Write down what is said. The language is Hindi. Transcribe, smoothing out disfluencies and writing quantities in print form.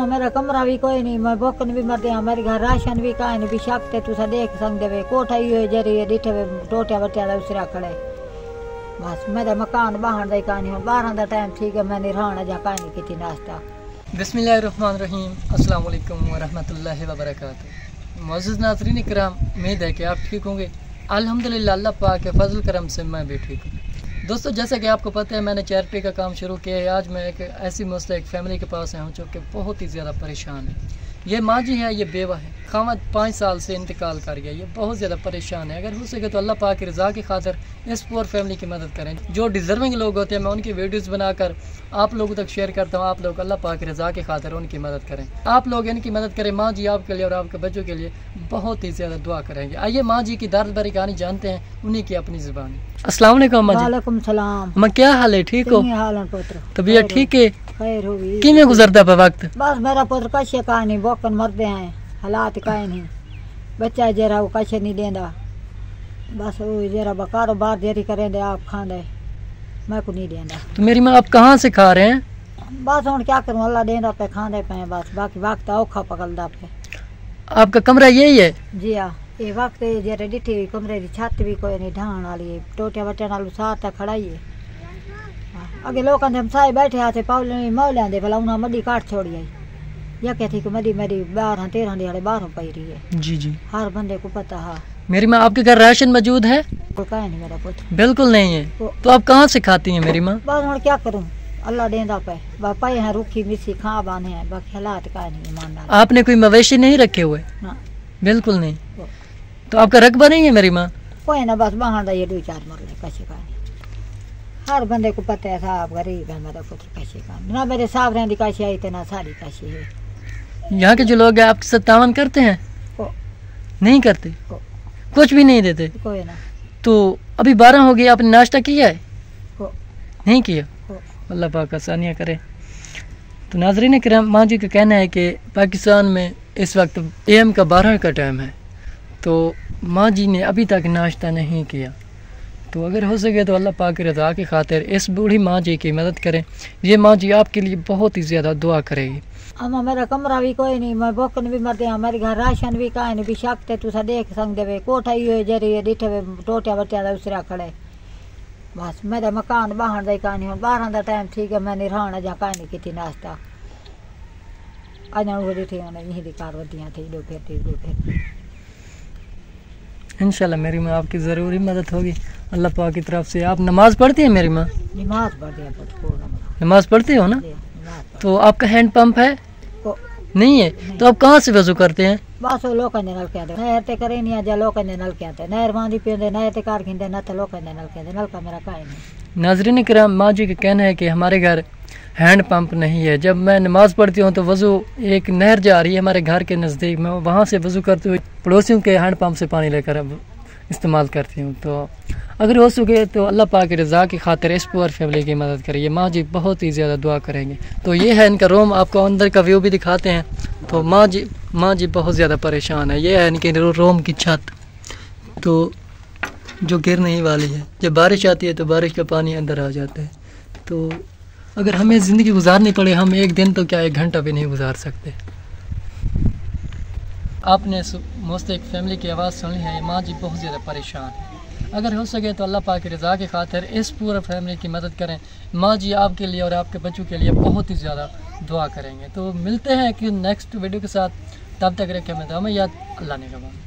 अम्मा मेरा कमरा भी कोई नहीं, मैं बोकन भी मर दिया, मेरे घर राशन भी काहे नहीं भी शकते तुसा देख सकते वे कोठा ही हो जरी डिठे वे टोटिया बटिया दा उसरा खड़े बस मेरा मकान बाहर दा कहानी हो 12 दा टाइम ठीक है, मैंने रहना जा कहानी की नाश्ता। बिस्मिल्लाहिर्रहमानिर्रहीम, अस्सलाम वालेकुम व रहमतुल्लाहि व बरकातुहू। मुअज़्ज़िज़ नाज़रीन इकराम, उम्मीद है कि आप ठीक होंगे। अल्हम्दुलिल्लाह अल्लाह पाक के फजल करम से मैं भी ठीक हूँ। दोस्तों, जैसा कि आपको पता है मैंने चैरिटी का काम शुरू किया है। आज मैं एक ऐसी मुस्तहिक फैमिली के पास आया हूँ जो कि बहुत ही ज़्यादा परेशान है। ये माँ जी है, ये बेवा है, खामद 5 साल से इंतकाल कर गया। ये बहुत ज़्यादा परेशान है। अगर हो सके तो अल्लाह पाक की रज़ा की खातिर इस पुअर फैमिली की मदद करें। जो डिज़र्विंग लोग होते हैं मैं उनकी वीडियोज़ बनाकर आप लोगों तक शेयर करता हूँ। आप लोग अल्लाह पाक की रज़ा की खातिर उनकी मदद करें। आप लोग इनकी मदद करें। माँ जी आपके लिए और आपके बच्चों के लिए बहुत ही ज़्यादा दुआ करेंगे। आइए माँ जी की दर्द भरी कहानी जानते हैं उन्हीं की अपनी ज़ुबानी। अस्सलाम वालेकुम माँ जी। वालेकुम सलाम। माँ क्या हाल है, ठीक हो? हाल है पुत्र, तबीयत ठीक है? खैर होगी। किमें गुजरता पे वक्त? बस मेरा पुत्र कशे का नहीं, बोकन मरदे हैं, हालात का नहीं, बच्चा जरा वो कशे नहीं देंदा, बस वो जरा कारोबार जेरी करें दे आप खांदे, मैं को नहीं देंदा। तो मेरी माँ आप कहाँ से खा रहे हैं? बस हम क्या करूँ, अल्लाह देंदा पे खांदे पे बस, बाकी वक्त औखा पकड़दा पे। आपका कमरा यही है? जी हाँ, ये वक्त जरा डिठी कमरे की छत भी कोई नहीं ढाण वाली, टोटिया बटिया नाल साथ खड़ाई है। अगे लोग हम साए बैठे आते पावले मौलिया दे भला उन्हें मडी काट छोड़ी आई, या कहती कि मडी मेरी 12-13 दिहाड़े 12 पई रही है। जी जी, हर बंदे को पता है। मेरी माँ आपके घर राशन मौजूद है? कोई कहे नहीं मेरा पुत्र, बिल्कुल नहीं है। तो आप कहाँ से खाती हैं मेरी माँ? बस हम क्या करूँ, अल्लाह देंदा पे पाए हैं, रूखी मिसी खा बाने हैं, बाकी हालात का नहीं ईमानदार। आपने कोई मवेशी नहीं रखे हुए? ना बिल्कुल नहीं। तो आपका रकबा नहीं है मेरी माँ? कोई ना, बस बाहर दा ये 2-4 मरले कशे का। हर बंदे को पता है साहब गरीब है मेरा पुत्र, कैसे का ना मेरे साहब रहने कैसे आई थे ना सारी कैसे है। यहाँ के जो लोग हैं आपके साथ तावन करते हैं? नहीं करते, कुछ भी नहीं देते? कोई ना। तो अभी 12 हो गई, आपने नाश्ता किया है? नहीं किया? अल्लाह पाक आसानियाँ करे। तो नाज़रीन किराम, माँ जी का कहना है कि पाकिस्तान में इस वक्त AM का 12 का टाइम है, तो माँ जी ने अभी तक नाश्ता नहीं किया। तो अगर हो सके तो अल्लाह पाक की रज़ा की खातिर इस बूढ़ी माँ जी की मदद करें। ये माँ जी आपके लिए बहुत ही ज़्यादा दुआ करेगी। अम्मा मेरा कमरा भी कोई नहीं, मैं बोकन भी मर दिया, मेरे घर राशन भी काहे नहीं भी शकते तुसा देख सकते वे कोठा ही हो जरी डिठे वे टोटिया बटिया दा उसरा खड़े बस मेरा मकान बाहर दा कहानी हो 12 दा टाइम ठीक है, मैंने रहना जा कहानी की नाश्ता अजा वो डिठे होने यही दी कार वदियां थी दो फिर इंशाल्लाह मेरी माँ आपकी ज़रूरी मदद होगी अल्लाह पाक की तरफ से। आप नमाज पढ़ती हैं मेरी माँ? नमाज पढ़ती है। नमाज पढ़ती हो ना? तो आपका हैंड पंप है? नहीं है। तो आप कहाँ से वजू करते हैं? बस लोग नल के नहर ते करे नहीं जा लोग नल के आते नहर बांधी पे नहर ते कार खिंदे ना तो लोग नल के नल का मेरा काहे नहीं। नाज़रीन किराम, माँ जी का कहना है कि हमारे घर हैंड पंप नहीं है। जब मैं नमाज़ पढ़ती हूँ तो वज़ू एक नहर जा रही है हमारे घर के नज़दीक, मैं वहाँ से वज़ू करते हुए पड़ोसियों के हैंड पंप से पानी लेकर अब इस्तेमाल करती हूँ। तो अगर हो सके तो अल्लाह पाक की रज़ा की खातिर इस पुअर फैमिली की मदद करिए। माँ जी बहुत ही ज़्यादा दुआ करेंगे। तो ये है इनका रूम, आपको अंदर का व्यू भी दिखाते हैं। तो माँ जी बहुत ज़्यादा परेशान है। ये है इनके रूम की छत, तो जो गिरने ही वाली है। जब बारिश आती है तो बारिश का पानी अंदर आ जाता है। तो अगर हमें ज़िंदगी गुजारनी पड़े, हम एक दिन तो क्या 1 घंटा भी नहीं गुजार सकते। आपने मुस्तहिक फैमिली की आवाज़ सुन ली है। माँ जी बहुत ज़्यादा परेशान है। अगर हो सके तो अल्लाह पाक की रज़ा की खातिर इस पूरा फैमिली की मदद करें। माँ जी आपके लिए और आपके बच्चों के लिए बहुत ही ज़्यादा दुआ करेंगे। तो मिलते हैं कि नेक्स्ट वीडियो के साथ, तब तक रखें हमें दुआ में याद। अल्लाह ने कहा।